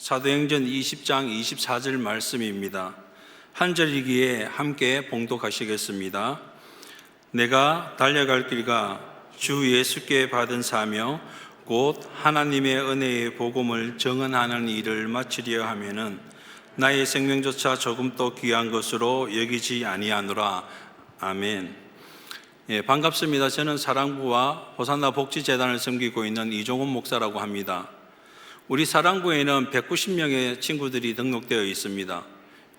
사도행전 20장 24절 말씀입니다. 한 절이기에 함께 봉독하시겠습니다. 내가 달려갈 길과 주 예수께 받은 사명 곧 하나님의 은혜의 복음을 증언하는 일을 마치려 하면은 나의 생명조차 조금도 귀한 것으로 여기지 아니하노라. 아멘. 반갑습니다. 저는 사랑부와 호산나 복지재단을 섬기고 있는 이종훈 목사라고 합니다. 우리 사랑부에는 190명의 친구들이 등록되어 있습니다.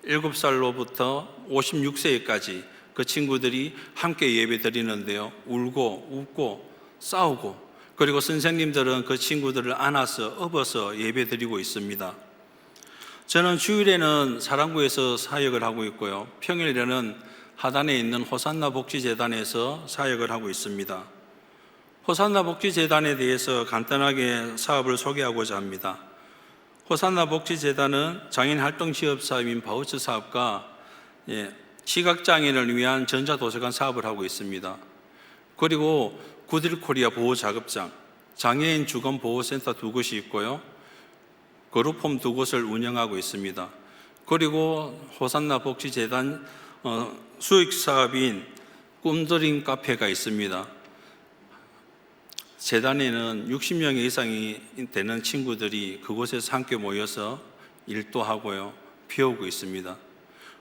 7살로부터 56세까지 그 친구들이 함께 예배 드리는데요. 울고 웃고 싸우고, 그리고 선생님들은 그 친구들을 안아서 업어서 예배 드리고 있습니다. 저는 주일에는 사랑부에서 사역을 하고 있고요. 평일에는 하단에 있는 호산나 복지재단에서 사역을 하고 있습니다. 호산나 복지재단에 대해서 간단하게 사업을 소개하고자 합니다. 호산나 복지재단은 장애인 활동 지원 사업인 바우처 사업과 시각장애인을 위한 전자도서관 사업을 하고 있습니다. 그리고 굿윌 코리아 보호자급장, 장애인 주거보호센터 2곳이 있고요. 그룹홈 2곳을 운영하고 있습니다. 그리고 호산나 복지재단 수익 사업인 꿈드림 카페가 있습니다. 재단에는 60명 이상이 되는 친구들이 그곳에서 함께 모여서 일도 하고요, 배우고 있습니다.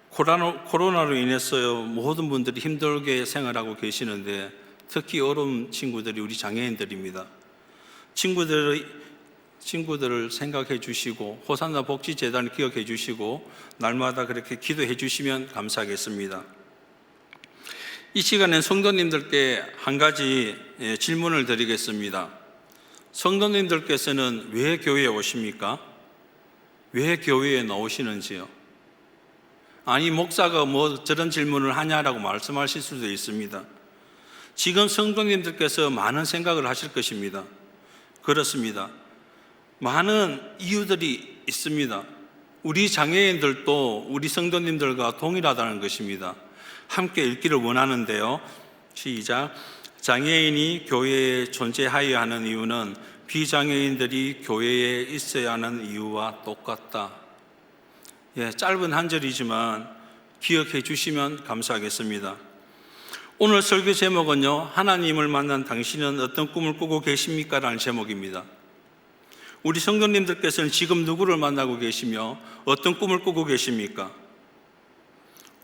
코로나로 인해서 모든 분들이 힘들게 생활하고 계시는데 특히 어려운 친구들이 우리 장애인들입니다. 친구들을 생각해 주시고 호산나 복지재단을 기억해 주시고 날마다 그렇게 기도해 주시면 감사하겠습니다. 이 시간엔 성도님들께 한 가지 질문을 드리겠습니다. 성도님들께서는 왜 교회에 오십니까? 왜 교회에 나오시는지요? 아니, 목사가 뭐 저런 질문을 하냐라고 말씀하실 수도 있습니다. 지금 성도님들께서 많은 생각을 하실 것입니다. 그렇습니다. 많은 이유들이 있습니다. 우리 장애인들도 우리 성도님들과 동일하다는 것입니다. 함께 읽기를 원하는데요. 시작. 장애인이 교회에 존재하여야 하는 이유는 비장애인들이 교회에 있어야 하는 이유와 똑같다. 짧은 한 절이지만 기억해 주시면 감사하겠습니다. 오늘 설교 제목은요, 하나님을 만난 당신은 어떤 꿈을 꾸고 계십니까? 라는 제목입니다. 우리 성도님들께서는 지금 누구를 만나고 계시며 어떤 꿈을 꾸고 계십니까?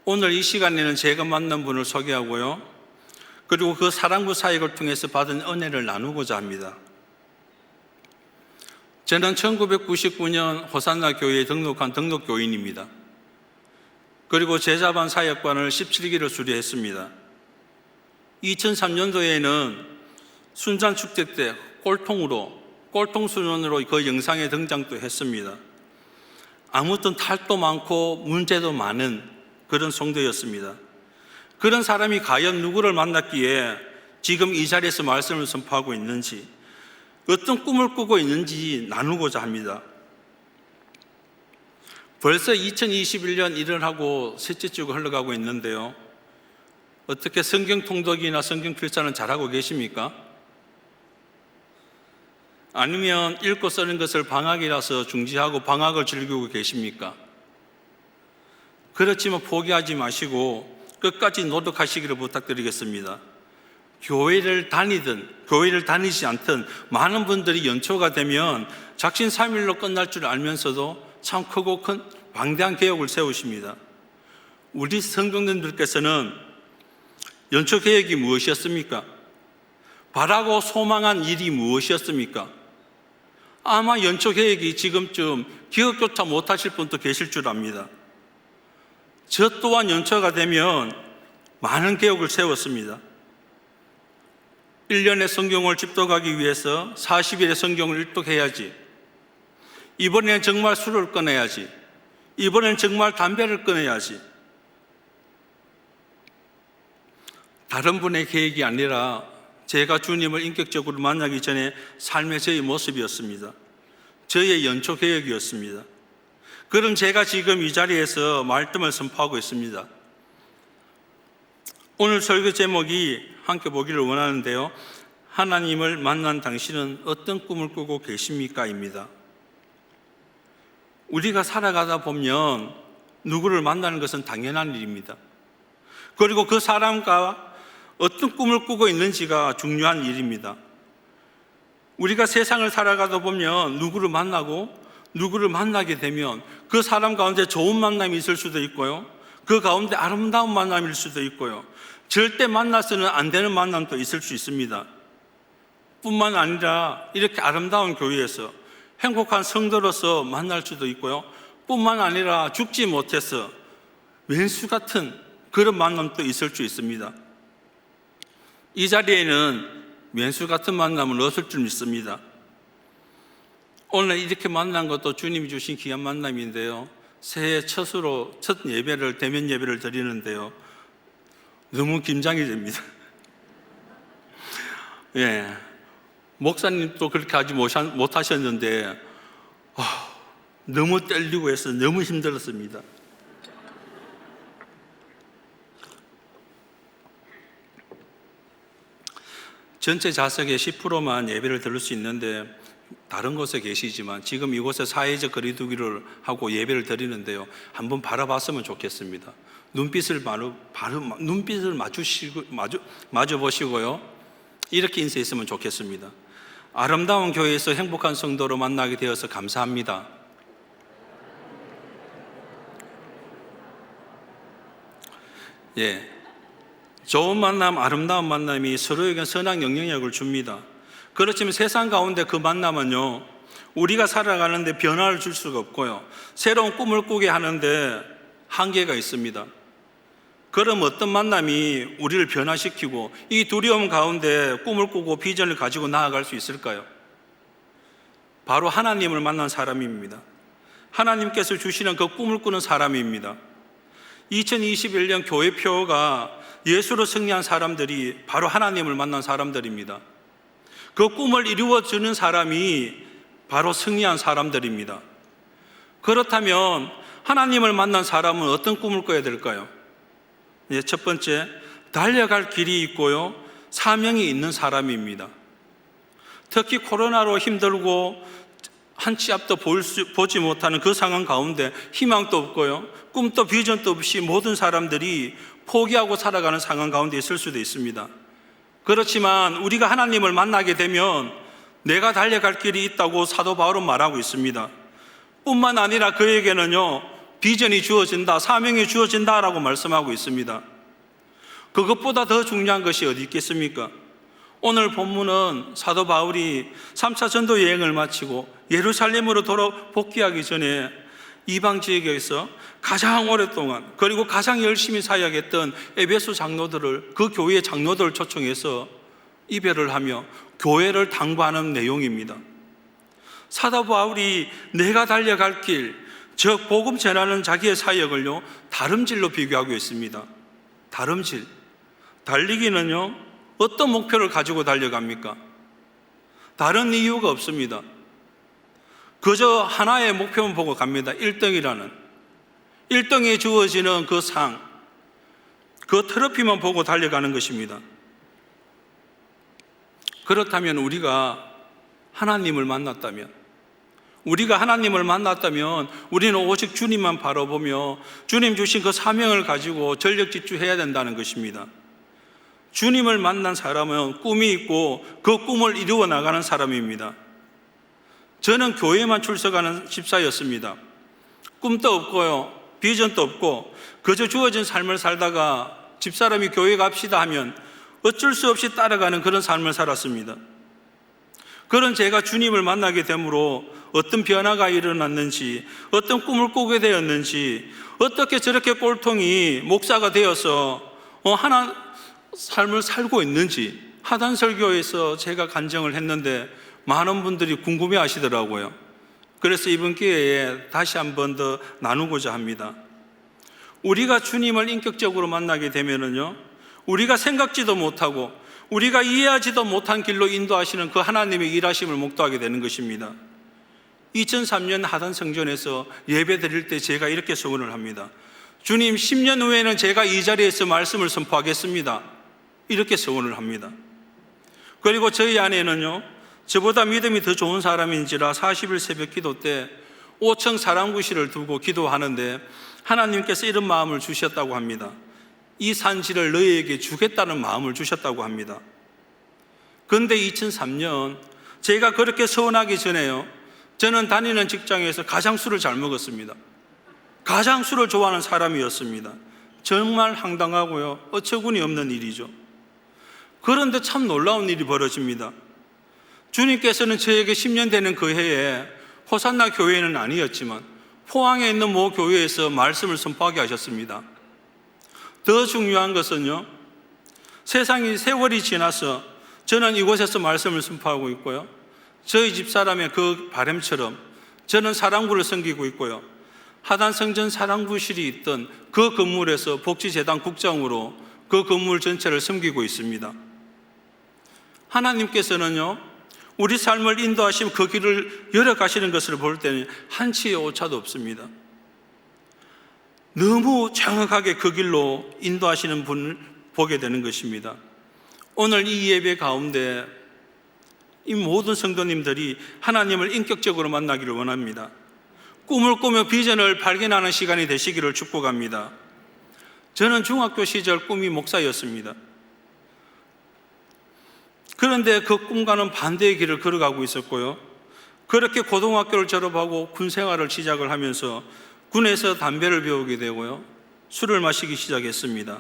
오늘 이 시간에는 제가 만난 분을 소개하고요, 그리고 그 사랑부 사역을 통해서 받은 은혜를 나누고자 합니다. 저는 1999년 호산나 교회에 등록한 등록교인입니다. 그리고 제자반 사역반을 17기를 수료했습니다. 2003년도에는 순잔축제 때 꼴통순원으로 그 영상에 등장도 했습니다. 아무튼 탈도 많고 문제도 많은 그런 성도였습니다. 그런 사람이 과연 누구를 만났기에 지금 이 자리에서 말씀을 선포하고 있는지, 어떤 꿈을 꾸고 있는지 나누고자 합니다. 벌써 2021년 1월 하고 셋째 주가 흘러가고 있는데요. 어떻게 성경 통독이나 성경 필사는 잘하고 계십니까? 아니면 읽고 쓰는 것을 방학이라서 중지하고 방학을 즐기고 계십니까? 그렇지만 포기하지 마시고 끝까지 노력하시기를 부탁드리겠습니다. 교회를 다니지 않든 많은 분들이 연초가 되면 작심삼일로 끝날 줄 알면서도 참 크고 큰 방대한 계획을 세우십니다. 우리 성도님들께서는 연초 계획이 무엇이었습니까? 바라고 소망한 일이 무엇이었습니까? 아마 연초 계획이 지금쯤 기억조차 못하실 분도 계실 줄 압니다. 저 또한 연초가 되면 많은 계획을 세웠습니다. 1년의 성경을 집독하기 위해서 40일의 성경을 일독해야지. 이번에는 정말 술을 끊어야지. 이번에는 정말 담배를 끊어야지. 다른 분의 계획이 아니라 제가 주님을 인격적으로 만나기 전에 삶의 저의 모습이었습니다. 저의 연초 계획이었습니다. 그럼 제가 지금 이 자리에서 말씀을 선포하고 있습니다. 오늘 설교 제목이 함께 보기를 원하는데요, 하나님을 만난 당신은 어떤 꿈을 꾸고 계십니까? 입니다. 우리가 살아가다 보면 누구를 만나는 것은 당연한 일입니다. 그리고 그 사람과 어떤 꿈을 꾸고 있는지가 중요한 일입니다. 우리가 세상을 살아가다 보면 누구를 만나게 되면 그 사람 가운데 좋은 만남이 있을 수도 있고요, 그 가운데 아름다운 만남일 수도 있고요, 절대 만나서는 안 되는 만남도 있을 수 있습니다. 뿐만 아니라 이렇게 아름다운 교회에서 행복한 성도로서 만날 수도 있고요, 뿐만 아니라 죽지 못해서 왼수 같은 그런 만남도 있을 수 있습니다. 이 자리에는 왼수 같은 만남은 없을 줄 믿습니다. 오늘 이렇게 만난 것도 주님이 주신 귀한 만남인데요, 새해 첫 예배를, 대면 예배를 드리는데요, 너무 긴장이 됩니다. 예, 목사님도 그렇게 하지 못하셨는데 너무 떨리고 해서 너무 힘들었습니다. 전체 좌석의 10%만 예배를 들을 수 있는데 다른 곳에 계시지만 지금 이곳에 사회적 거리두기를 하고 예배를 드리는데요, 한번 바라봤으면 좋겠습니다. 눈빛을 마주 보시고요, 이렇게 인사했으면 좋겠습니다. 아름다운 교회에서 행복한 성도로 만나게 되어서 감사합니다. 예, 좋은 만남, 아름다운 만남이 서로에게 선한 영향력을 줍니다. 그렇지만 세상 가운데 그 만남은요, 우리가 살아가는데 변화를 줄 수가 없고요, 새로운 꿈을 꾸게 하는데 한계가 있습니다. 그럼 어떤 만남이 우리를 변화시키고 이 두려움 가운데 꿈을 꾸고 비전을 가지고 나아갈 수 있을까요? 바로 하나님을 만난 사람입니다. 하나님께서 주시는 그 꿈을 꾸는 사람입니다. 2021년 교회표가 예수로 승리한 사람들이 바로 하나님을 만난 사람들입니다. 그 꿈을 이루어주는 사람이 바로 승리한 사람들입니다. 그렇다면 하나님을 만난 사람은 어떤 꿈을 꿔야 될까요? 첫 번째, 달려갈 길이 있고요, 사명이 있는 사람입니다. 특히 코로나로 힘들고 한 치 앞도 보지 못하는 그 상황 가운데 희망도 없고요, 꿈도 비전도 없이 모든 사람들이 포기하고 살아가는 상황 가운데 있을 수도 있습니다. 그렇지만 우리가 하나님을 만나게 되면 내가 달려갈 길이 있다고 사도 바울은 말하고 있습니다. 뿐만 아니라 그에게는요, 비전이 주어진다, 사명이 주어진다라고 말씀하고 있습니다. 그것보다 더 중요한 것이 어디 있겠습니까? 오늘 본문은 사도 바울이 3차 전도 여행을 마치고 예루살렘으로 복귀하기 전에 이방 지역에서 가장 오랫동안 그리고 가장 열심히 사역했던 에베소 장로들을, 그 교회의 장로들을 초청해서 이별을 하며 교회를 당부하는 내용입니다. 사도 바울이 내가 달려갈 길, 즉 복음 전하는 자기의 사역을요, 다름질로 비교하고 있습니다. 다름질. 달리기는요, 어떤 목표를 가지고 달려갑니까? 다른 이유가 없습니다. 그저 하나의 목표만 보고 갑니다. 1등이라는 1등에 주어지는 그 상, 그 트로피만 보고 달려가는 것입니다. 그렇다면 우리가 하나님을 만났다면 우리는 오직 주님만 바라보며 주님 주신 그 사명을 가지고 전력 질주해야 된다는 것입니다. 주님을 만난 사람은 꿈이 있고 그 꿈을 이루어 나가는 사람입니다. 저는 교회만 출석하는 집사였습니다. 꿈도 없고요, 비전도 없고 그저 주어진 삶을 살다가 집사람이 교회 갑시다 하면 어쩔 수 없이 따라가는 그런 삶을 살았습니다. 그런 제가 주님을 만나게 되므로 어떤 변화가 일어났는지, 어떤 꿈을 꾸게 되었는지, 어떻게 저렇게 꼴통이 목사가 되어서 하나 삶을 살고 있는지 하단설교에서 제가 간증을 했는데 많은 분들이 궁금해 하시더라고요. 그래서 이번 기회에 다시 한 번 더 나누고자 합니다. 우리가 주님을 인격적으로 만나게 되면은요, 우리가 생각지도 못하고 우리가 이해하지도 못한 길로 인도하시는 그 하나님의 일하심을 목도하게 되는 것입니다. 2003년 하단성전에서 예배 드릴 때 제가 이렇게 소원을 합니다. 주님, 10년 후에는 제가 이 자리에서 말씀을 선포하겠습니다. 이렇게 소원을 합니다. 그리고 저희 아내는요, 저보다 믿음이 더 좋은 사람인지라 40일 새벽 기도 때 5층 사랑구실을 두고 기도하는데 하나님께서 이런 마음을 주셨다고 합니다. 이 산지를 너희에게 주겠다는 마음을 주셨다고 합니다. 그런데 2003년 제가 그렇게 서원하기 전에요, 저는 다니는 직장에서 가장 술을 잘 먹었습니다. 가장 술을 좋아하는 사람이었습니다. 정말 황당하고요, 어처구니 없는 일이죠. 그런데 참 놀라운 일이 벌어집니다. 주님께서는 저에게 10년 되는 그 해에 호산나 교회는 아니었지만 포항에 있는 모 교회에서 말씀을 선포하게 하셨습니다. 더 중요한 것은요, 세월이 지나서 저는 이곳에서 말씀을 선포하고 있고요, 저희 집사람의 그 바람처럼 저는 사랑부를 섬기고 있고요, 하단성전 사랑부실이 있던 그 건물에서 복지재단 국장으로 그 건물 전체를 섬기고 있습니다. 하나님께서는요, 우리 삶을 인도하시면 그 길을 열어가시는 것을 볼 때는 한치의 오차도 없습니다. 너무 정확하게 그 길로 인도하시는 분을 보게 되는 것입니다. 오늘 이 예배 가운데 이 모든 성도님들이 하나님을 인격적으로 만나기를 원합니다. 꿈을 꾸며 비전을 발견하는 시간이 되시기를 축복합니다. 저는 중학교 시절 꿈이 목사였습니다. 그런데 그 꿈과는 반대의 길을 걸어가고 있었고요, 그렇게 고등학교를 졸업하고 군 생활을 시작을 하면서 군에서 담배를 배우게 되고요, 술을 마시기 시작했습니다.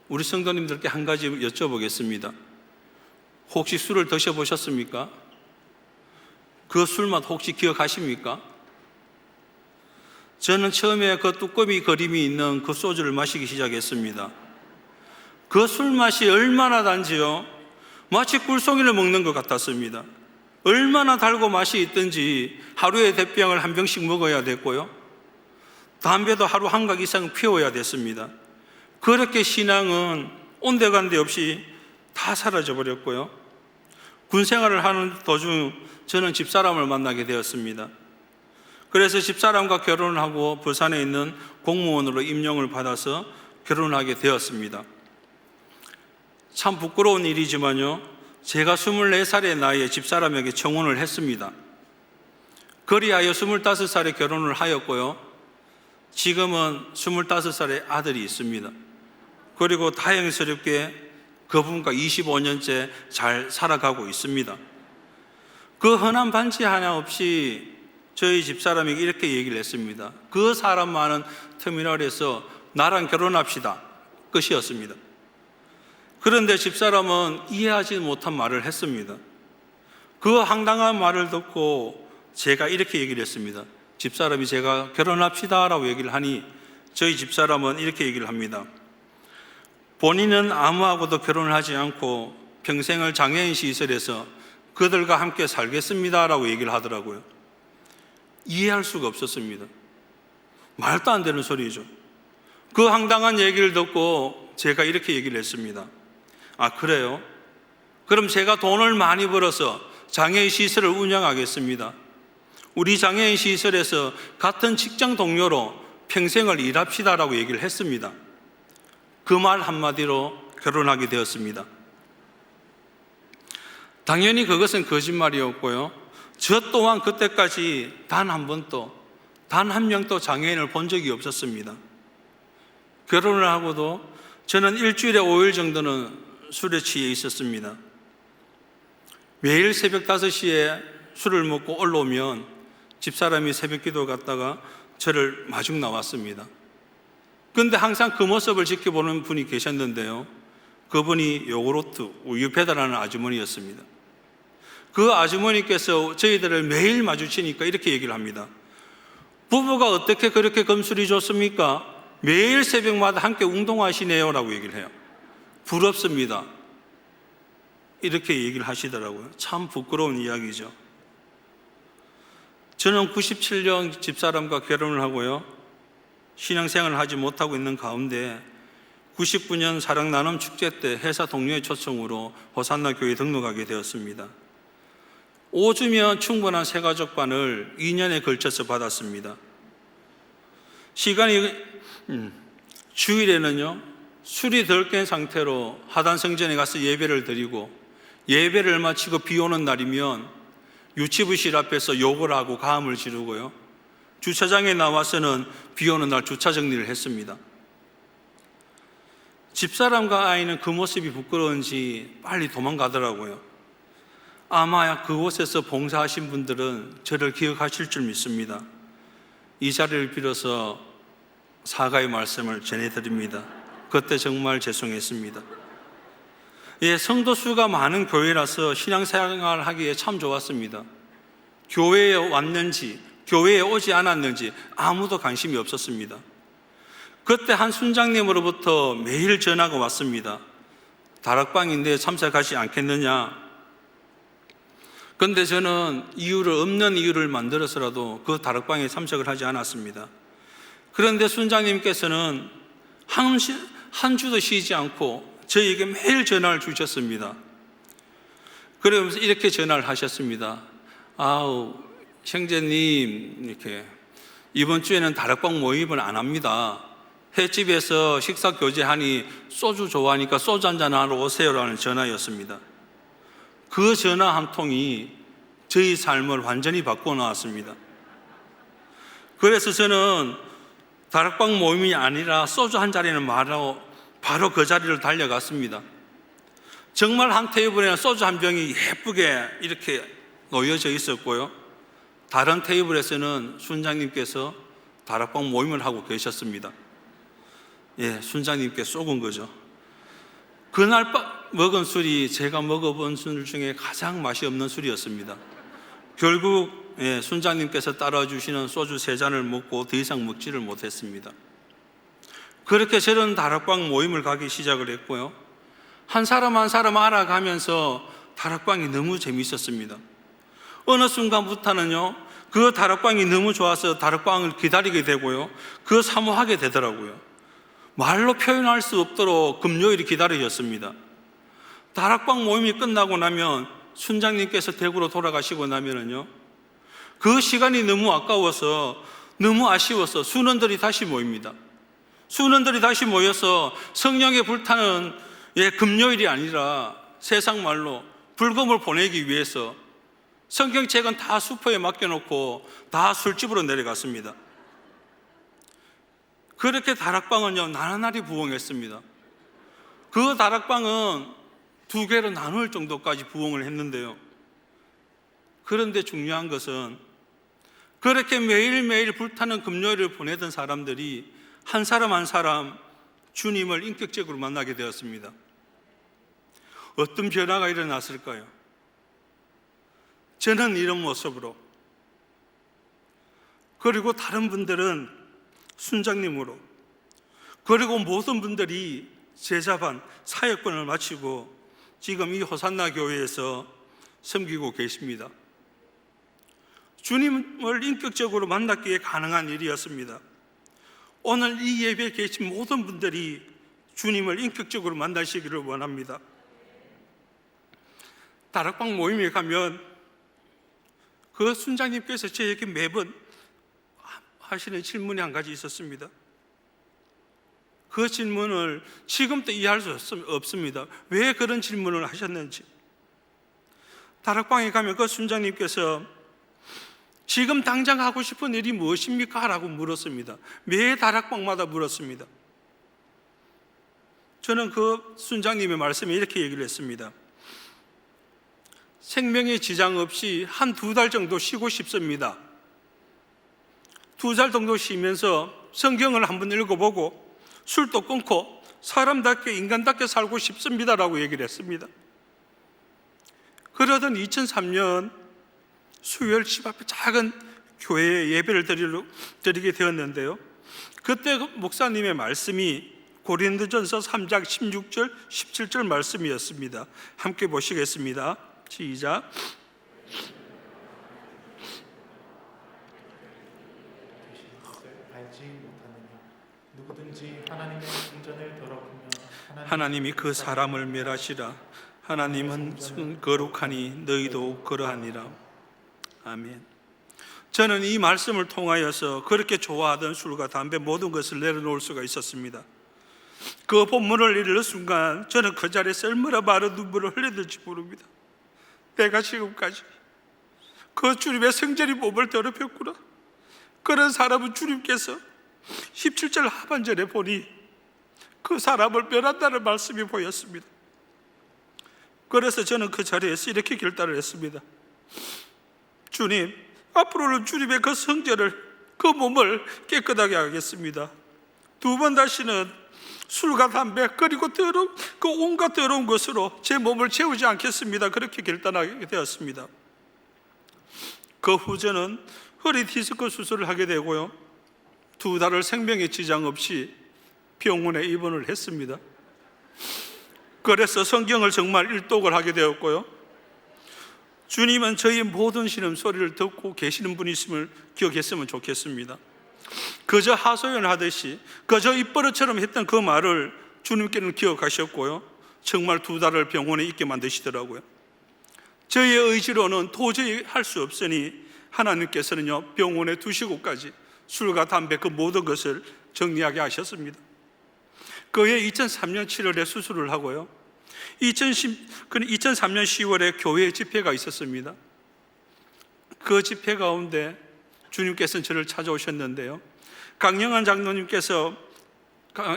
우리 성도님들께 한 가지 여쭤보겠습니다. 혹시 술을 드셔보셨습니까? 그 술맛 혹시 기억하십니까? 저는 처음에 그 뚜껑이 그림이 있는 그 소주를 마시기 시작했습니다. 그 술맛이 얼마나 단지요, 마치 꿀송이를 먹는 것 같았습니다. 얼마나 달고 맛이 있든지 하루에 대병을 한 병씩 먹어야 됐고요, 담배도 하루 한 각 이상 피워야 됐습니다. 그렇게 신앙은 온데간데 없이 다 사라져 버렸고요, 군 생활을 하는 도중 저는 집사람을 만나게 되었습니다. 그래서 집사람과 결혼을 하고 부산에 있는 공무원으로 임용을 받아서 결혼하게 되었습니다. 참 부끄러운 일이지만요, 제가 24살의 나이에 집사람에게 청혼을 했습니다. 그리하여 25살에 결혼을 하였고요, 지금은 25살의 아들이 있습니다. 그리고 다행스럽게 그분과 25년째 잘 살아가고 있습니다. 그 흔한 반지 하나 없이 저희 집사람에게 이렇게 얘기를 했습니다. 그 사람 많은 터미널에서 나랑 결혼합시다, 끝이었습니다. 그런데 집사람은 이해하지 못한 말을 했습니다. 그 황당한 말을 듣고 제가 이렇게 얘기를 했습니다. 집사람이 제가 결혼합시다 라고 얘기를 하니 저희 집사람은 이렇게 얘기를 합니다. 본인은 아무하고도 결혼을 하지 않고 평생을 장애인 시설에서 그들과 함께 살겠습니다 라고 얘기를 하더라고요. 이해할 수가 없었습니다. 말도 안 되는 소리죠. 그 황당한 얘기를 듣고 제가 이렇게 얘기를 했습니다. 아, 그래요? 그럼 제가 돈을 많이 벌어서 장애인 시설을 운영하겠습니다. 우리 장애인 시설에서 같은 직장 동료로 평생을 일합시다 라고 얘기를 했습니다. 그 말 한마디로 결혼하게 되었습니다. 당연히 그것은 거짓말이었고요, 저 또한 그때까지 단 한 번도, 단 한 명도 장애인을 본 적이 없었습니다. 결혼을 하고도 저는 일주일에 5일 정도는 술에 취해 있었습니다. 매일 새벽 5시에 술을 먹고 올라오면 집사람이 새벽 기도 갔다가 저를 마중 나왔습니다. 그런데 항상 그 모습을 지켜보는 분이 계셨는데요, 그분이 요구르트, 우유 배달하는 아주머니였습니다. 그 아주머니께서 저희들을 매일 마주치니까 이렇게 얘기를 합니다. 부부가 어떻게 그렇게 금술이 좋습니까? 매일 새벽마다 함께 운동하시네요 라고 얘기를 해요. 부럽습니다, 이렇게 얘기를 하시더라고요. 참 부끄러운 이야기죠. 저는 97년 집사람과 결혼을 하고요, 신앙생활을 하지 못하고 있는 가운데 99년 사랑나눔 축제 때 회사 동료의 초청으로 호산나 교회에 등록하게 되었습니다. 5주면 충분한 새가족반을 2년에 걸쳐서 받았습니다. 시간이 주일에는요, 술이 덜 깬 상태로 하단성전에 가서 예배를 드리고, 예배를 마치고 비 오는 날이면 유치부실 앞에서 욕을 하고 가음을 지르고요. 주차장에 나와서는 비 오는 날 주차 정리를 했습니다. 집사람과 아이는 그 모습이 부끄러운지 빨리 도망가더라고요. 아마 그곳에서 봉사하신 분들은 저를 기억하실 줄 믿습니다. 이 자리를 빌어서 사과의 말씀을 전해드립니다. 그때 정말 죄송했습니다. 예, 성도 수가 많은 교회라서 신앙생활 하기에 참 좋았습니다. 교회에 왔는지 교회에 오지 않았는지 아무도 관심이 없었습니다. 그때 한 순장님으로부터 매일 전화가 왔습니다. 다락방인데 참석하지 않겠느냐. 그런데 저는 없는 이유를 만들어서라도 그 다락방에 참석을 하지 않았습니다. 그런데 순장님께서는 한 주도 쉬지 않고 저에게 매일 전화를 주셨습니다. 그러면서 이렇게 전화를 하셨습니다. 아우, 형제님, 이렇게 이번 주에는 다락방 모임을 안 합니다. 횟집에서 식사 교제하니 소주 좋아하니까 소주 한잔 하러 오세요라는 전화였습니다. 그 전화 한 통이 저희 삶을 완전히 바꾸어 나왔습니다. 그래서 저는 다락방 모임이 아니라 소주 한 잔에는 말하고 바로 그 자리를 달려갔습니다. 정말 한 테이블에는 소주 한 병이 예쁘게 이렇게 놓여져 있었고요. 다른 테이블에서는 순장님께서 다락방 모임을 하고 계셨습니다. 예, 순장님께 쏘은 거죠. 그날 먹은 술이 제가 먹어본 술 중에 가장 맛이 없는 술이었습니다. 결국 순장님께서 따라주시는 소주 3잔을 먹고 더 이상 먹지를 못했습니다. 그렇게 저는 다락방 모임을 가기 시작을 했고요. 한 사람 한 사람 알아가면서 다락방이 너무 재미있었습니다. 어느 순간부터는요, 그 다락방이 너무 좋아서 다락방을 기다리게 되고요, 그 사모하게 되더라고요. 말로 표현할 수 없도록 금요일이 기다려졌습니다. 다락방 모임이 끝나고 나면 순장님께서 대구로 돌아가시고 나면은요, 그 시간이 너무 아까워서 너무 아쉬워서 순원들이 다시 모입니다. 순원들이 다시 모여서 성령에 불타는 금요일이 아니라 세상 말로 불금을 보내기 위해서 성경책은 다 수포에 맡겨놓고 다 술집으로 내려갔습니다. 그렇게 다락방은요, 나날이 부흥했습니다. 그 다락방은 2개로 나눌 정도까지 부흥을 했는데요. 그런데 중요한 것은 그렇게 매일매일 불타는 금요일을 보내던 사람들이 한 사람 한 사람 주님을 인격적으로 만나게 되었습니다. 어떤 변화가 일어났을까요? 저는 이런 모습으로, 그리고 다른 분들은 순장님으로, 그리고 모든 분들이 제자반 사역권을 마치고 지금 이 호산나 교회에서 섬기고 계십니다. 주님을 인격적으로 만났기에 가능한 일이었습니다. 오늘 이 예배에 계신 모든 분들이 주님을 인격적으로 만나시기를 원합니다. 다락방 모임에 가면 그 순장님께서 저에게 매번 하시는 질문이 한 가지 있었습니다. 그 질문을 지금도 이해할 수 없습니다. 왜 그런 질문을 하셨는지. 다락방에 가면 그 순장님께서 지금 당장 하고 싶은 일이 무엇입니까? 라고 물었습니다. 매 다락방마다 물었습니다. 저는 그 순장님의 말씀에 이렇게 얘기를 했습니다. 생명에 지장 없이 한 2달 정도 쉬고 싶습니다. 2달 정도 쉬면서 성경을 한번 읽어보고 술도 끊고 사람답게 인간답게 살고 싶습니다라고 얘기를 했습니다. 그러던 2003년 수요일 집 앞에 작은 교회에 예배를 드리게 되었는데요. 그때 목사님의 말씀이 고린도전서 3장 16절 17절 말씀이었습니다. 함께 보시겠습니다. 시작. 알지 못하느냐 누구든지 하나님의 성전을 더럽히면 하나님이 그 사람을 멸하시라. 하나님은 거룩하니 너희도 그러하니라. 아멘. 저는 이 말씀을 통하여서 그렇게 좋아하던 술과 담배 모든 것을 내려놓을 수가 있었습니다. 그 본문을 읽는 순간 저는 그 자리에서 얼마나 많은 눈물을 흘렸는지 모릅니다. 내가 지금까지 그 주님의 성전이 몸을 더럽혔구나. 그런 사람은 주님께서 17절 하반절에 보니 그 사람을 멸한다는 말씀이 보였습니다. 그래서 저는 그 자리에서 이렇게 결단을 했습니다. 주님, 앞으로는 주님의 그 성전을, 그 몸을 깨끗하게 하겠습니다. 두 번 다시는 술과 담배 그리고 더러운 그 온갖 더러운 것으로 제 몸을 채우지 않겠습니다. 그렇게 결단하게 되었습니다. 그 후 저는 허리 디스크 수술을 하게 되고요, 2달을 생명에 지장 없이 병원에 입원을 했습니다. 그래서 성경을 정말 일독을 하게 되었고요, 주님은 저희 모든 신음소리를 듣고 계시는 분이심을 기억했으면 좋겠습니다. 그저 하소연하듯이 그저 입버릇처럼 했던 그 말을 주님께는 기억하셨고요, 정말 2달을 병원에 있게 만드시더라고요. 저희의 의지로는 도저히 할 수 없으니 하나님께서는요, 병원에 두시고까지 술과 담배 그 모든 것을 정리하게 하셨습니다. 그해 2003년 7월에 수술을 하고요, 2003년 10월에 교회 집회가 있었습니다. 그 집회 가운데 주님께서는 저를 찾아오셨는데요, 강영한 장로님께서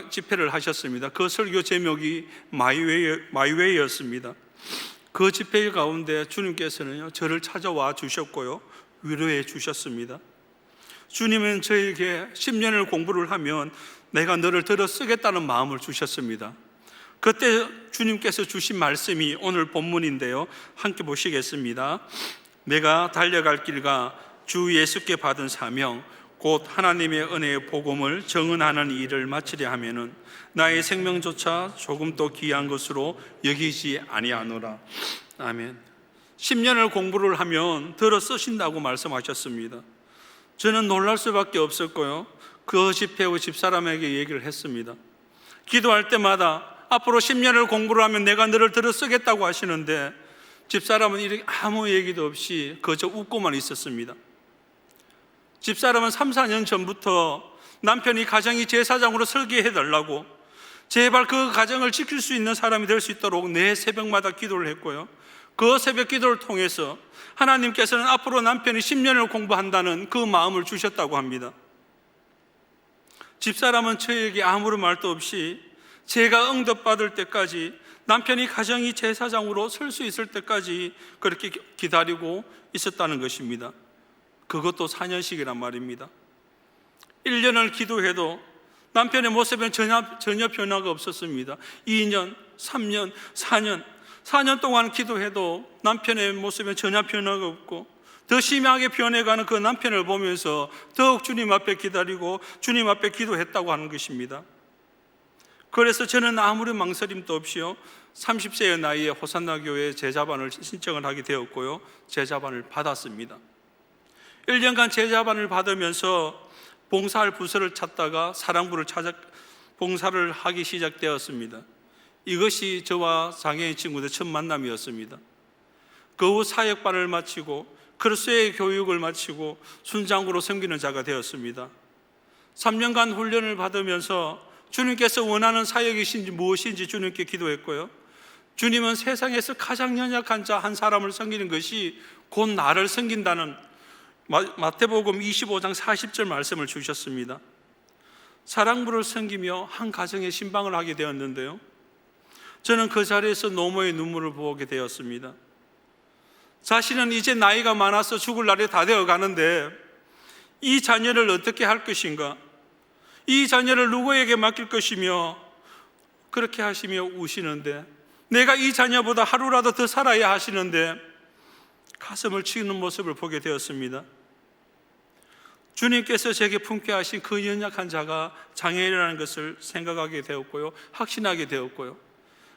집회를 하셨습니다. 그 설교 제목이 마이웨이였습니다. 그 집회 가운데 주님께서는 저를 찾아와 주셨고요, 위로해 주셨습니다. 주님은 저에게 10년을 공부를 하면 내가 너를 들어 쓰겠다는 마음을 주셨습니다. 그때 주님께서 주신 말씀이 오늘 본문인데요, 함께 보시겠습니다. 내가 달려갈 길과 주 예수께 받은 사명 곧 하나님의 은혜의 복음을 증언하는 일을 마치려 하면은 나의 생명조차 조금 더 귀한 것으로 여기지 아니하노라. 아멘. 10년을 공부를 하면 들어 쓰신다고 말씀하셨습니다. 저는 놀랄 수밖에 없었고요, 그 집회 후 집사람에게 얘기를 했습니다. 기도할 때마다 앞으로 10년을 공부를 하면 내가 너를 들어 쓰겠다고 하시는데, 집사람은 이렇게 아무 얘기도 없이 그저 웃고만 있었습니다. 집사람은 3, 4년 전부터 남편이 가정이 제사장으로 설계해달라고, 제발 그 가정을 지킬 수 있는 사람이 될 수 있도록 매 새벽마다 기도를 했고요, 그 새벽 기도를 통해서 하나님께서는 앞으로 남편이 10년을 공부한다는 그 마음을 주셨다고 합니다. 집사람은 저에게 아무런 말도 없이 제가 응답받을 때까지, 남편이 가정이 제사장으로 설 수 있을 때까지 그렇게 기다리고 있었다는 것입니다. 그것도 4년씩이란 말입니다. 1년을 기도해도 남편의 모습엔 전혀 변화가 없었습니다. 2년, 3년, 4년 동안 기도해도 남편의 모습엔 전혀 변화가 없고, 더 심하게 변해가는 그 남편을 보면서 더욱 주님 앞에 기다리고 주님 앞에 기도했다고 하는 것입니다. 그래서 저는 아무런 망설임도 없이요, 30세의 나이에 호산나 교회에 제자반을 신청을 하게 되었고요, 제자반을 받았습니다. 1년간 제자반을 받으면서 봉사할 부서를 찾다가 사랑부를 찾아 봉사를 하기 시작되었습니다. 이것이 저와 장애인 친구들 첫 만남이었습니다. 그 후 사역반을 마치고 크루세의 교육을 마치고 순장으로 섬기는 자가 되었습니다. 3년간 훈련을 받으면서 주님께서 원하는 사역이신지 무엇인지 주님께 기도했고요, 주님은 세상에서 가장 연약한 자 한 사람을 섬기는 것이 곧 나를 섬긴다는 마태복음 25장 40절 말씀을 주셨습니다. 사랑부를 섬기며 한 가정의 신방을 하게 되었는데요, 저는 그 자리에서 노모의 눈물을 보게 되었습니다. 자신은 이제 나이가 많아서 죽을 날이 다 되어 가는데 이 자녀를 어떻게 할 것인가, 이 자녀를 누구에게 맡길 것이며, 그렇게 하시며 우시는데, 내가 이 자녀보다 하루라도 더 살아야 하시는데 가슴을 치는 모습을 보게 되었습니다. 주님께서 제게 품게 하신 그 연약한 자가 장애인이라는 것을 생각하게 되었고요, 확신하게 되었고요,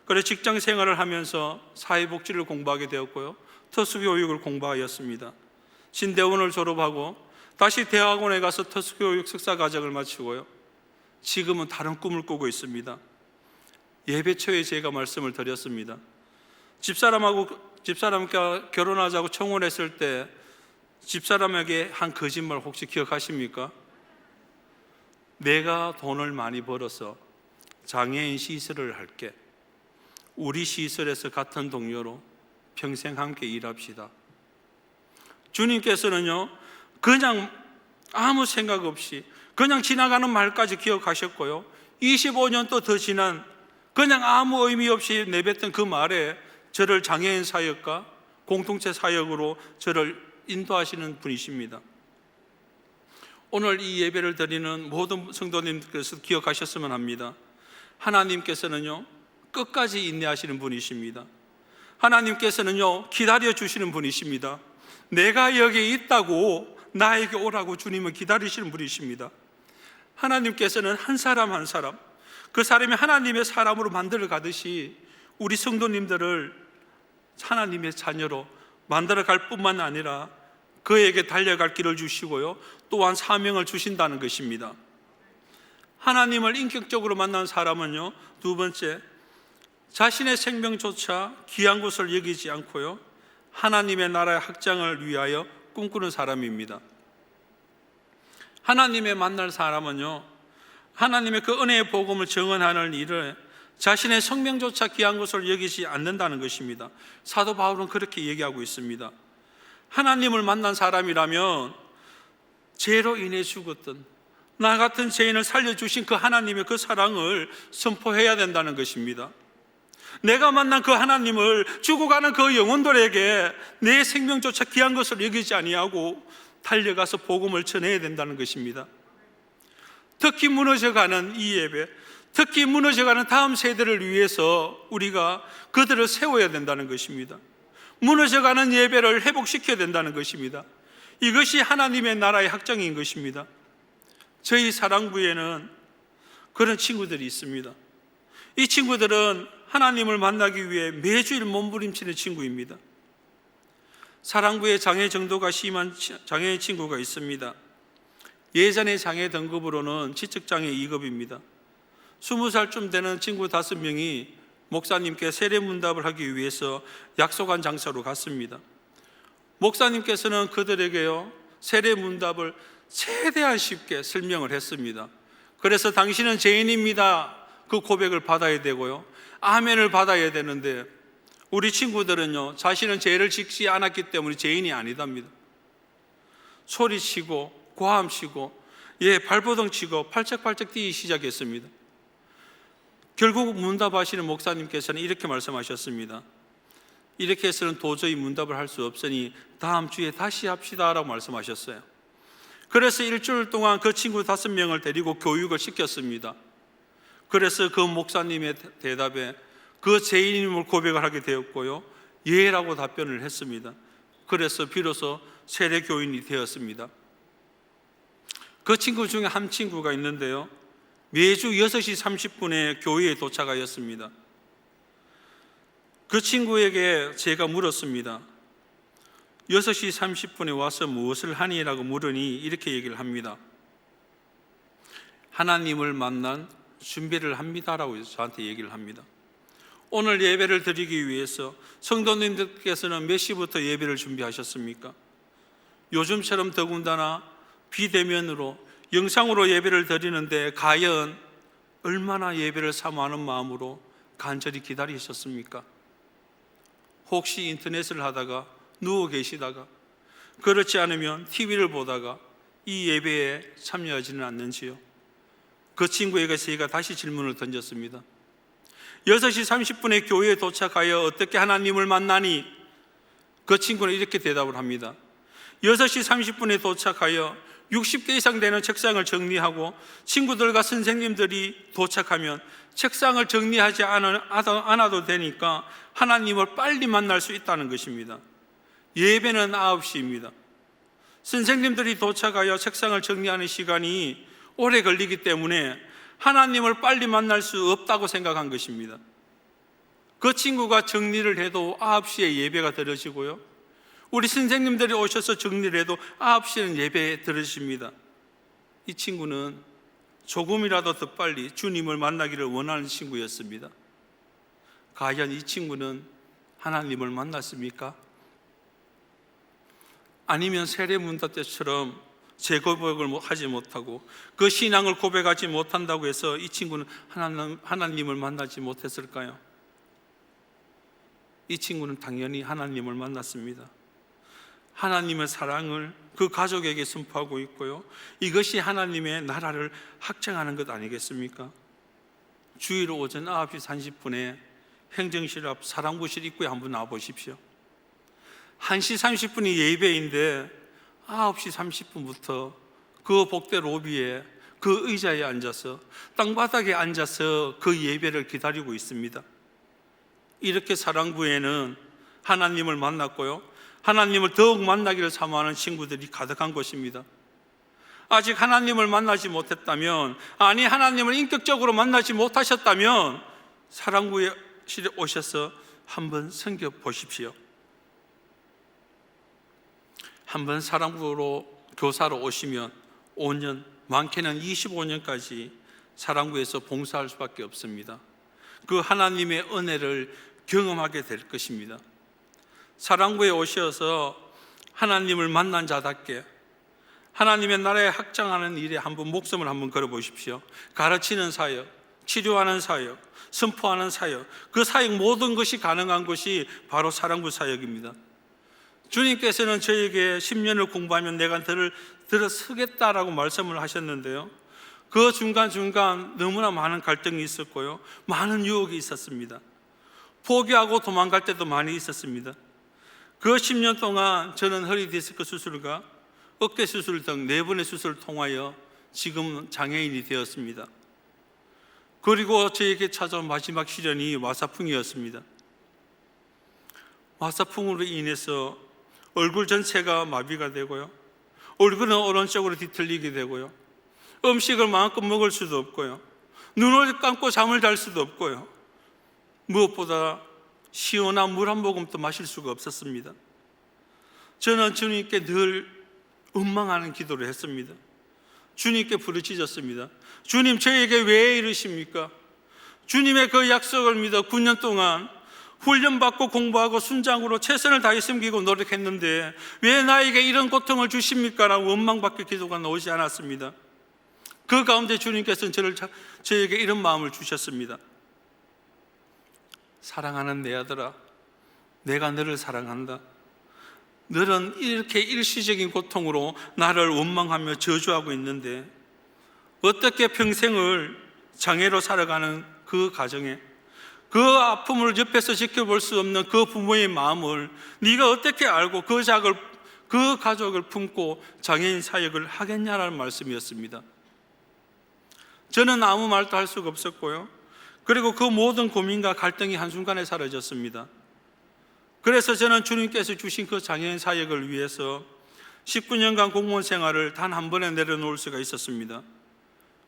그래서 직장 생활을 하면서 사회복지를 공부하게 되었고요,特殊교육을 공부하였습니다. 신대원을 졸업하고 다시 대학원에 가서 특수교육 석사과정을 마치고요, 지금은 다른 꿈을 꾸고 있습니다. 예배 초에 제가 말씀을 드렸습니다. 집사람과 결혼하자고 청혼했을 때 집사람에게 한 거짓말 혹시 기억하십니까? 내가 돈을 많이 벌어서 장애인 시설을 할게. 우리 시설에서 같은 동료로 평생 함께 일합시다. 주님께서는요, 그냥 아무 생각 없이 그냥 지나가는 말까지 기억하셨고요, 25년 또 더 지난 그냥 아무 의미 없이 내뱉던 그 말에 저를 장애인 사역과 공동체 사역으로 저를 인도하시는 분이십니다. 오늘 이 예배를 드리는 모든 성도님께서 기억하셨으면 합니다. 하나님께서는요, 끝까지 인내하시는 분이십니다. 하나님께서는요, 기다려주시는 분이십니다. 내가 여기 있다고 나에게 오라고 주님은 기다리시는 분이십니다. 하나님께서는 한 사람 한 사람, 그 사람이 하나님의 사람으로 만들어 가듯이 우리 성도님들을 하나님의 자녀로 만들어 갈 뿐만 아니라 그에게 달려갈 길을 주시고요, 또한 사명을 주신다는 것입니다. 하나님을 인격적으로 만난 사람은요, 두 번째, 자신의 생명조차 귀한 것을 여기지 않고요, 하나님의 나라의 확장을 위하여 꿈꾸는 사람입니다. 하나님의 만날 사람은요, 하나님의 그 은혜의 복음을 증언하는 일을 자신의 생명조차 귀한 것을 여기지 않는다는 것입니다. 사도 바울은 그렇게 얘기하고 있습니다. 하나님을 만난 사람이라면 죄로 인해 죽었던 나 같은 죄인을 살려주신 그 하나님의 그 사랑을 선포해야 된다는 것입니다. 내가 만난 그 하나님을 죽어가는 그 영혼들에게 내 생명조차 귀한 것을 여기지 아니하고 달려가서 복음을 전해야 된다는 것입니다. 특히 무너져가는 이 예배, 특히 무너져가는 다음 세대를 위해서 우리가 그들을 세워야 된다는 것입니다. 무너져가는 예배를 회복시켜야 된다는 것입니다. 이것이 하나님의 나라의 확장인 것입니다. 저희 사랑부에는 그런 친구들이 있습니다. 이 친구들은 하나님을 만나기 위해 매주일 몸부림치는 친구입니다. 사랑부에 장애 정도가 심한 장애인 친구가 있습니다. 예전의 장애 등급으로는 지적장애 2급입니다. 20살쯤 되는 친구 5명이 목사님께 세례문답을 하기 위해서 약속한 장소로 갔습니다. 목사님께서는 그들에게요, 세례문답을 최대한 쉽게 설명을 했습니다. 그래서 당신은 죄인입니다, 그 고백을 받아야 되고요, 아멘을 받아야 되는데, 우리 친구들은요, 자신은 죄를 짓지 않았기 때문에 죄인이 아니답니다. 소리치고 고함치고 발버둥 치고 팔짝팔짝 뛰기 시작했습니다. 결국 문답하시는 목사님께서는 이렇게 말씀하셨습니다. 이렇게 해서는 도저히 문답을 할 수 없으니 다음 주에 다시 합시다 라고 말씀하셨어요. 그래서 일주일 동안 그 친구 5명을 데리고 교육을 시켰습니다. 그래서 그 목사님의 대답에 그 죄인임을 고백을 하게 되었고요, 예라고 답변을 했습니다. 그래서 비로소 세례교인이 되었습니다. 그 친구 중에 한 친구가 있는데요, 매주 6시 30분에 교회에 도착하였습니다. 그 친구에게 제가 물었습니다. 6시 30분에 와서 무엇을 하니? 라고 물으니 이렇게 얘기를 합니다. 하나님을 만난 준비를 합니다 라고 저한테 얘기를 합니다. 오늘 예배를 드리기 위해서 성도님들께서는 몇 시부터 예배를 준비하셨습니까? 요즘처럼 더군다나 비대면으로 영상으로 예배를 드리는데 과연 얼마나 예배를 사모하는 마음으로 간절히 기다리셨습니까? 혹시 인터넷을 하다가 누워 계시다가, 그렇지 않으면 TV를 보다가 이 예배에 참여하지는 않는지요? 그 친구에게 제가 다시 질문을 던졌습니다. 6시 30분에 교회에 도착하여 어떻게 하나님을 만나니? 그 친구는 이렇게 대답을 합니다. 6시 30분에 도착하여 60개 이상 되는 책상을 정리하고 친구들과 선생님들이 도착하면 책상을 정리하지 않아도 되니까 하나님을 빨리 만날 수 있다는 것입니다. 예배는 9시입니다. 선생님들이 도착하여 책상을 정리하는 시간이 오래 걸리기 때문에 하나님을 빨리 만날 수 없다고 생각한 것입니다. 그 친구가 정리를 해도 9시에 예배가 드려지고요, 우리 선생님들이 오셔서 정리를 해도 9시에는 예배에 들으십니다. 이 친구는 조금이라도 더 빨리 주님을 만나기를 원하는 친구였습니다. 과연 이 친구는 하나님을 만났습니까? 아니면 세례문답 때처럼 재고백을 하지 못하고 그 신앙을 고백하지 못한다고 해서 이 친구는 하나님을 만나지 못했을까요? 이 친구는 당연히 하나님을 만났습니다. 하나님의 사랑을 그 가족에게 선포하고 있고요. 이것이 하나님의 나라를 확장하는 것 아니겠습니까? 주일 오전 9시 30분에 행정실 앞 사랑부실 입구에 한번 나와보십시오. 1시 30분이 예배인데 9시 30분부터 그 복대 로비에 그 의자에 앉아서 땅바닥에 앉아서 그 예배를 기다리고 있습니다. 이렇게 사랑부에는 하나님을 만났고요, 하나님을 더욱 만나기를 사모하는 친구들이 가득한 곳입니다. 아직 하나님을 만나지 못했다면, 아니 하나님을 인격적으로 만나지 못하셨다면 사랑부에 오셔서 한번 섬겨 보십시오. 한번 사랑부로 교사로 오시면 5년, 많게는 25년까지 사랑부에서 봉사할 수밖에 없습니다. 그 하나님의 은혜를 경험하게 될 것입니다. 사랑부에 오셔서 하나님을 만난 자답게 하나님의 나라에 확장하는 일에 한번 목숨을 한번 걸어 보십시오. 가르치는 사역, 치료하는 사역, 선포하는 사역, 그 사역 모든 것이 가능한 것이 바로 사랑부 사역입니다. 주님께서는 저에게 10년을 공부하면 내가 들어서겠다라고 말씀을 하셨는데요, 그 중간중간 너무나 많은 갈등이 있었고요, 많은 유혹이 있었습니다. 포기하고 도망갈 때도 많이 있었습니다. 그 10년 동안 저는 허리 디스크 수술과 어깨 수술 등 4번의 수술을 통하여 지금 장애인이 되었습니다. 그리고 저에게 찾아온 마지막 시련이 와사풍이었습니다. 와사풍으로 인해서 얼굴 전체가 마비가 되고요, 얼굴은 오른쪽으로 뒤틀리게 되고요, 음식을 마음껏 먹을 수도 없고요, 눈을 감고 잠을 잘 수도 없고요, 무엇보다 시원한 물 한 모금도 마실 수가 없었습니다. 저는 주님께 늘 원망하는 기도를 했습니다. 주님께 부르짖었습니다. 주님, 저에게 왜 이러십니까? 주님의 그 약속을 믿어 9년 동안 훈련받고 공부하고 순장으로 최선을 다해 섬기고 노력했는데 왜 나에게 이런 고통을 주십니까? 라고 원망밖에 기도가 나오지 않았습니다. 그 가운데 주님께서는 저에게 이런 마음을 주셨습니다. 사랑하는 내 아들아, 내가 너를 사랑한다. 너는 이렇게 일시적인 고통으로 나를 원망하며 저주하고 있는데 어떻게 평생을 장애로 살아가는 그 가정에 그 아픔을 옆에서 지켜볼 수 없는 그 부모의 마음을 네가 어떻게 알고 그 가족을 품고 장애인 사역을 하겠냐라는 말씀이었습니다. 저는 아무 말도 할 수가 없었고요, 그리고 그 모든 고민과 갈등이 한순간에 사라졌습니다. 그래서 저는 주님께서 주신 그 장애인 사역을 위해서 19년간 공무원 생활을 단 한 번에 내려놓을 수가 있었습니다.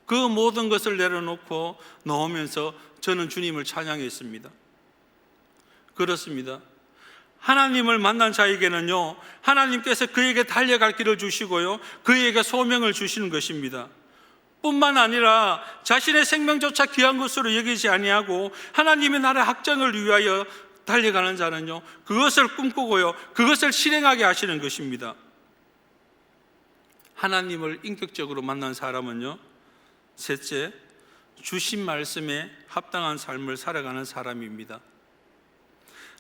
그 모든 것을 내려놓고 나오면서 저는 주님을 찬양했습니다. 그렇습니다. 하나님을 만난 자에게는요, 하나님께서 그에게 달려갈 길을 주시고요, 그에게 소명을 주시는 것입니다. 뿐만 아니라 자신의 생명조차 귀한 것으로 여기지 아니하고 하나님의 나라 확장을 위하여 달려가는 자는요, 그것을 꿈꾸고요, 그것을 실행하게 하시는 것입니다. 하나님을 인격적으로 만난 사람은요, 셋째, 주신 말씀에 합당한 삶을 살아가는 사람입니다.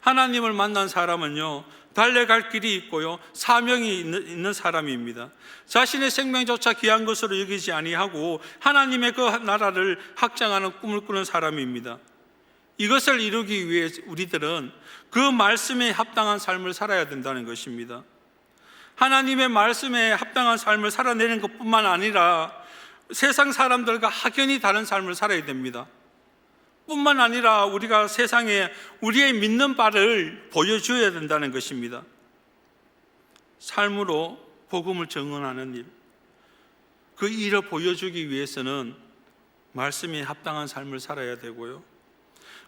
하나님을 만난 사람은요, 달려갈 길이 있고요, 사명이 있는 사람입니다. 자신의 생명조차 귀한 것으로 여기지 아니하고 하나님의 그 나라를 확장하는 꿈을 꾸는 사람입니다. 이것을 이루기 위해 우리들은 그 말씀에 합당한 삶을 살아야 된다는 것입니다. 하나님의 말씀에 합당한 삶을 살아내는 것뿐만 아니라 세상 사람들과 확연히 다른 삶을 살아야 됩니다. 뿐만 아니라 우리가 세상에 우리의 믿는 바를 보여줘야 된다는 것입니다. 삶으로 복음을 증언하는 일, 그 일을 보여주기 위해서는 말씀에 합당한 삶을 살아야 되고요,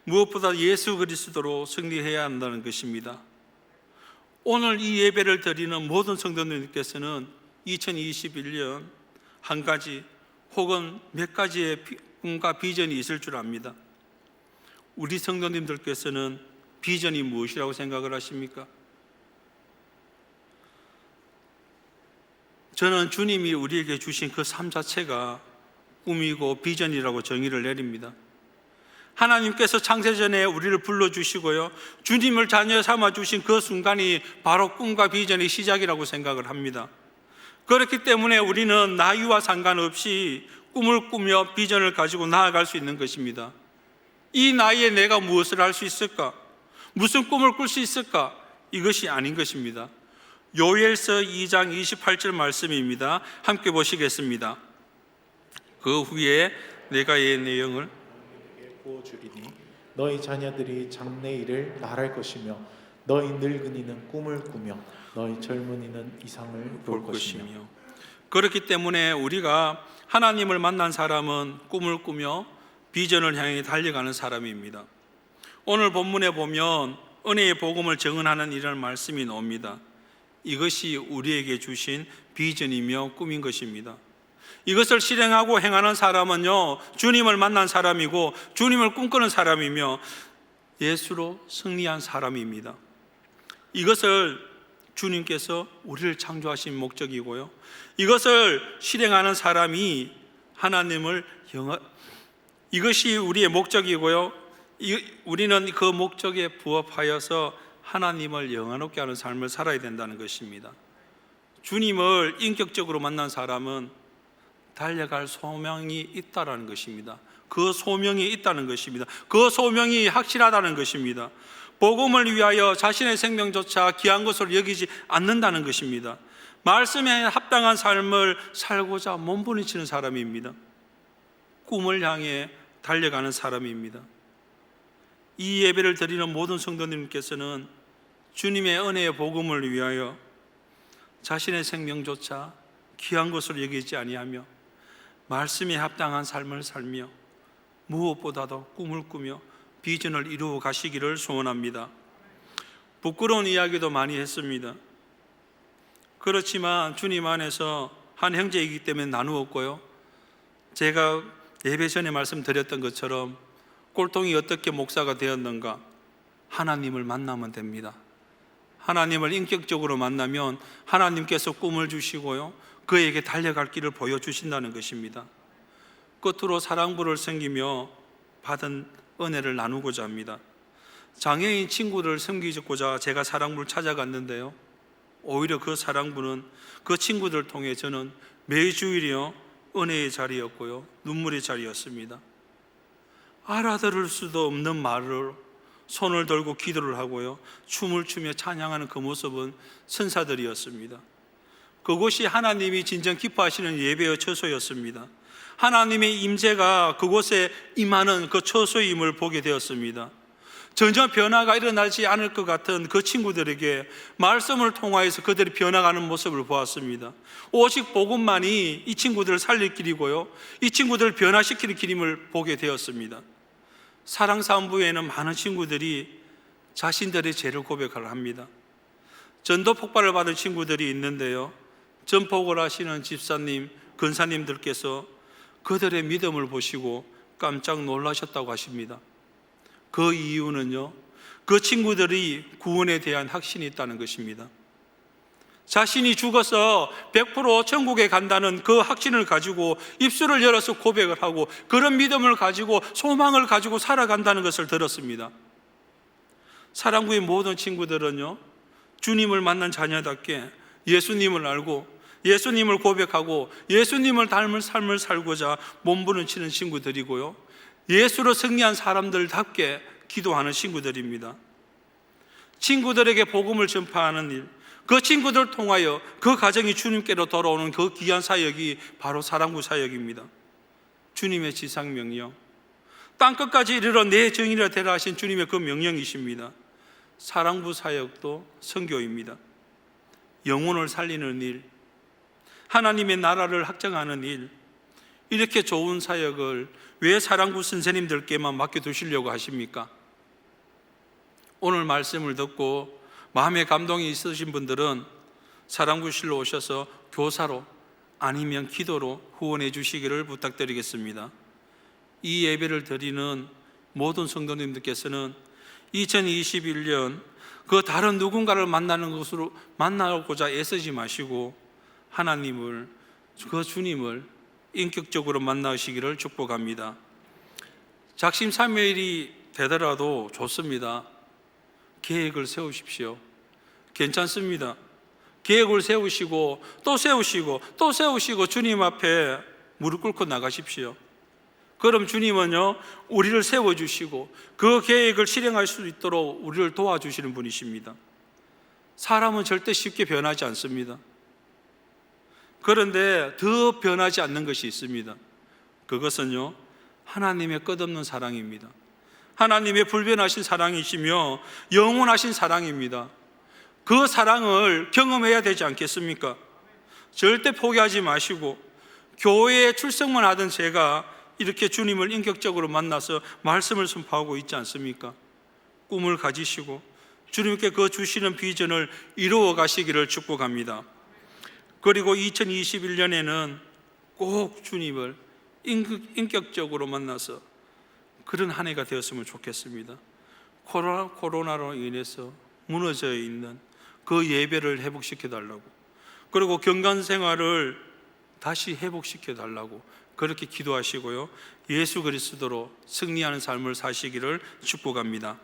무엇보다 예수 그리스도로 승리해야 한다는 것입니다. 오늘 이 예배를 드리는 모든 성도님께서는 2021년 한 가지 혹은 몇 가지의 꿈과 비전이 있을 줄 압니다. 우리 성도님들께서는 비전이 무엇이라고 생각을 하십니까? 저는 주님이 우리에게 주신 그 삶 자체가 꿈이고 비전이라고 정의를 내립니다. 하나님께서 창세전에 우리를 불러주시고요, 주님을 자녀 삼아주신 그 순간이 바로 꿈과 비전의 시작이라고 생각을 합니다. 그렇기 때문에 우리는 나이와 상관없이 꿈을 꾸며 비전을 가지고 나아갈 수 있는 것입니다. 이 나이에 내가 무엇을 할 수 있을까? 무슨 꿈을 꿀 수 있을까? 이것이 아닌 것입니다. 요엘서 2장 28절 말씀입니다. 함께 보시겠습니다. 그 후에 내가 이 내용을 부어주리니 너희 자녀들이 장래일을 말할 것이며 너희 늙은이는 꿈을 꾸며 너희 젊은이는 이상을 볼 것이며. 그렇기 때문에 우리가 하나님을 만난 사람은 꿈을 꾸며 비전을 향해 달려가는 사람입니다. 오늘 본문에 보면 은혜의 복음을 증언하는 이라는 말씀이 나옵니다. 이것이 우리에게 주신 비전이며 꿈인 것입니다. 이것을 실행하고 행하는 사람은요, 주님을 만난 사람이고 주님을 꿈꾸는 사람이며 예수로 승리한 사람입니다. 이것을 주님께서 우리를 창조하신 목적이고요, 이것을 실행하는 사람이 하나님을 이것이 우리의 목적이고요, 우리는 그 목적에 부합하여서 하나님을 영화롭게 하는 삶을 살아야 된다는 것입니다. 주님을 인격적으로 만난 사람은 달려갈 소명이 있다는 것입니다. 그 소명이 있다는 것입니다. 그 소명이 확실하다는 것입니다. 복음을 위하여 자신의 생명조차 귀한 것으로 여기지 않는다는 것입니다. 말씀에 합당한 삶을 살고자 몸부림치는 사람입니다. 꿈을 향해 달려가는 사람입니다. 이 예배를 드리는 모든 성도님께서는 주님의 은혜의 복음을 위하여 자신의 생명조차 귀한 것으로 여기지 아니하며 말씀에 합당한 삶을 살며 무엇보다도 꿈을 꾸며 비전을 이루어 가시기를 소원합니다. 부끄러운 이야기도 많이 했습니다. 그렇지만 주님 안에서 한 형제이기 때문에 나누었고요, 제가 예배 전에 말씀드렸던 것처럼 꼴통이 어떻게 목사가 되었는가? 하나님을 만나면 됩니다. 하나님을 인격적으로 만나면 하나님께서 꿈을 주시고요, 그에게 달려갈 길을 보여주신다는 것입니다. 끝으로 사랑부를 섬기며 받은 은혜를 나누고자 합니다. 장애인 친구를 섬기고자 제가 사랑부를 찾아갔는데요, 오히려 그 사랑부는 그 친구들을 통해 저는 매주일이요 은혜의 자리였고요, 눈물의 자리였습니다. 알아들을 수도 없는 말을 손을 들고 기도를 하고요, 춤을 추며 찬양하는 그 모습은 천사들이었습니다. 그곳이 하나님이 진정 기뻐하시는 예배의 처소였습니다. 하나님의 임재가 그곳에 임하는 그 처소임을 보게 되었습니다. 전혀 변화가 일어나지 않을 것 같은 그 친구들에게 말씀을 통하여서 그들이 변화가는 모습을 보았습니다. 오직 복음만이 이 친구들을 살릴 길이고요, 이 친구들을 변화시키는 길임을 보게 되었습니다. 사랑사원부에는 많은 친구들이 자신들의 죄를 고백을 합니다. 전도 폭발을 받은 친구들이 있는데요, 전폭을 하시는 집사님, 근사님들께서 그들의 믿음을 보시고 깜짝 놀라셨다고 하십니다. 그 이유는요, 그 친구들이 구원에 대한 확신이 있다는 것입니다. 자신이 죽어서 100% 천국에 간다는 그 확신을 가지고 입술을 열어서 고백을 하고 그런 믿음을 가지고 소망을 가지고 살아간다는 것을 들었습니다. 사랑부의 모든 친구들은요, 주님을 만난 자녀답게 예수님을 알고 예수님을 고백하고 예수님을 닮은 삶을 살고자 몸부림치는 친구들이고요, 예수로 승리한 사람들답게 기도하는 친구들입니다. 친구들에게 복음을 전파하는 일, 그 친구들을 통하여 그 가정이 주님께로 돌아오는 그 귀한 사역이 바로 사랑부 사역입니다. 주님의 지상명령, 땅끝까지 이르러 내 정의를 되라 하신 주님의 그 명령이십니다. 사랑부 사역도 선교입니다. 영혼을 살리는 일, 하나님의 나라를 확장하는 일, 이렇게 좋은 사역을 왜 사랑부 선생님들께만 맡겨두시려고 하십니까? 오늘 말씀을 듣고 마음에 감동이 있으신 분들은 사랑부실로 오셔서 교사로 아니면 기도로 후원해 주시기를 부탁드리겠습니다. 이 예배를 드리는 모든 성도님들께서는 2021년 그 다른 누군가를 만나는 것으로 만나고자 애쓰지 마시고 하나님을, 그 주님을 인격적으로 만나시기를 축복합니다. 작심삼일이 되더라도 좋습니다. 계획을 세우십시오. 괜찮습니다. 계획을 세우시고 또 세우시고 또 세우시고 주님 앞에 무릎 꿇고 나가십시오. 그럼 주님은요, 우리를 세워주시고 그 계획을 실행할 수 있도록 우리를 도와주시는 분이십니다. 사람은 절대 쉽게 변하지 않습니다. 그런데 더 변하지 않는 것이 있습니다. 그것은요, 하나님의 끝없는 사랑입니다. 하나님의 불변하신 사랑이시며 영원하신 사랑입니다. 그 사랑을 경험해야 되지 않겠습니까? 절대 포기하지 마시고, 교회에 출석만 하던 제가 이렇게 주님을 인격적으로 만나서 말씀을 선포하고 있지 않습니까? 꿈을 가지시고 주님께 그 주시는 비전을 이루어 가시기를 축복합니다. 그리고 2021년에는 꼭 주님을 인격적으로 만나서 그런 한 해가 되었으면 좋겠습니다. 코로나로 인해서 무너져 있는 그 예배를 회복시켜 달라고, 그리고 경건 생활을 다시 회복시켜 달라고 그렇게 기도하시고요, 예수 그리스도로 승리하는 삶을 사시기를 축복합니다.